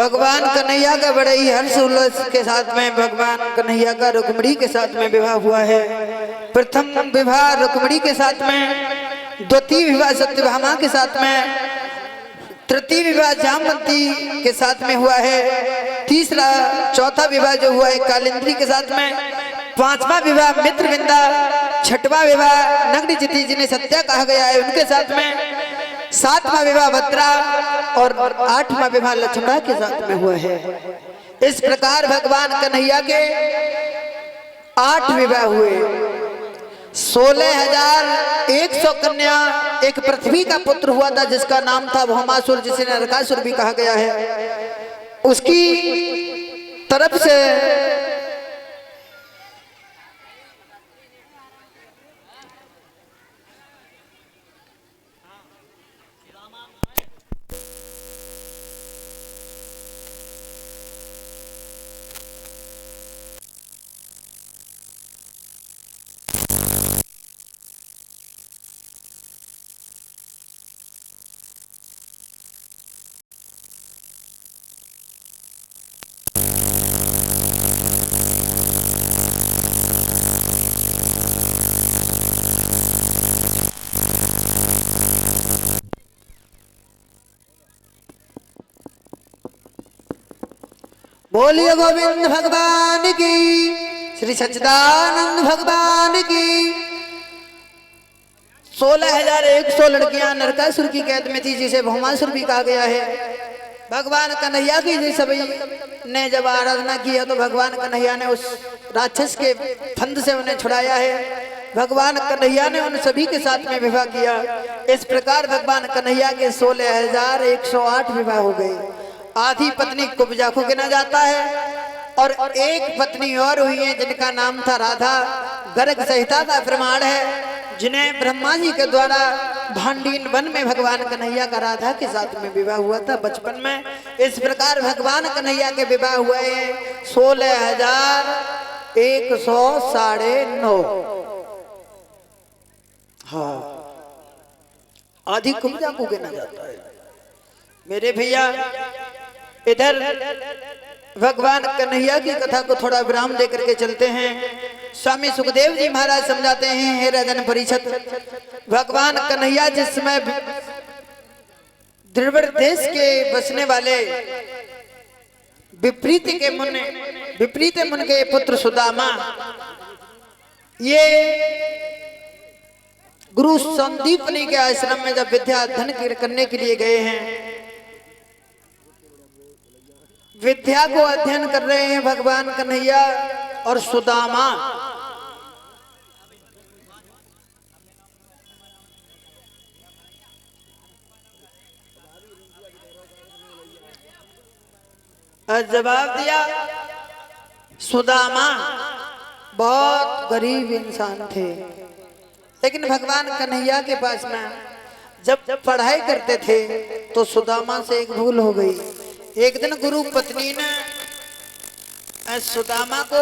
भगवान कन्हैया का बड़े ही हर्ष उल्लास के साथ में भगवान कन्हैया का रुक्मिणी के साथ में विवाह हुआ है। प्रथम विवाह रुक्मिणी के साथ में, द्वितीय विवाह सत्यभामा के साथ में, तृतीय विवाह जामवंती के साथ में हुआ है। तीसरा चौथा विवाह जो हुआ है कालिंदी के साथ में। पांचवा विवाह मित्रविंदा, छठवां विवाह नग्नजिति जिन्हें सत्या कहा गया है उनके साथ में, सातवां विवाह भद्रा और आठवां विवाह लक्ष्मणा के साथ में हुआ है। इस प्रकार भगवान कन्हैया के 8 विवाह हुए। 16,100 कन्या। एक पृथ्वी का पुत्र हुआ था जिसका नाम था भौमासुर, जिसे नरकासुर भी कहा गया है। उसकी तरफ से बोलिए गोविंद भगवान की, श्री सच्चिदानंद भगवान की। 16,100 लड़कियां नरकासुर की कैद में थी, जिसे भौमासुर भी कहा गया है। भगवान कन्हैया की सभी ने जब आराधना की तो भगवान कन्हैया ने उस राक्षस के फंद से उन्हें छुड़ाया है। भगवान कन्हैया ने उन सभी के साथ में विवाह किया। इस प्रकार भगवान कन्हैया के 16,108 विवाह हो गए। आधी पत्नी कुब्जा को गिना जाता है और एक पत्नी और हुई है जिनका नाम था राधा। गर्ग संहिता का प्रमाण है, जिन्हें ब्रह्मा जी के द्वारा भांडीन वन में भगवान कन्हैया का राधा के साथ में विवाह हुआ था बचपन में। इस प्रकार भगवान कन्हैया के विवाह हुए हैं 16,109। हाँ, आधी कुब्जा को गिना जाता है मेरे भैया। इधर भगवान कन्हैया की कथा को थोड़ा विराम देकर के चलते हैं। स्वामी सुखदेव जी महाराज समझाते हैं, हे राजन परीक्षित, भगवान कन्हैया जिस समय द्रविड़ देश के बसने वाले विपरीत मुन के पुत्र सुदामा, ये गुरु संदीपनी के आश्रम में जब विद्या अध्ययन करने के लिए गए हैं, विद्या को अध्ययन कर रहे हैं भगवान कन्हैया और सुदामा। जवाब दिया, सुदामा बहुत गरीब इंसान थे, लेकिन भगवान कन्हैया के पास में जब पढ़ाई करते थे तो सुदामा से एक भूल हो गई। एक दिन गुरु पत्नी ने सुदामा को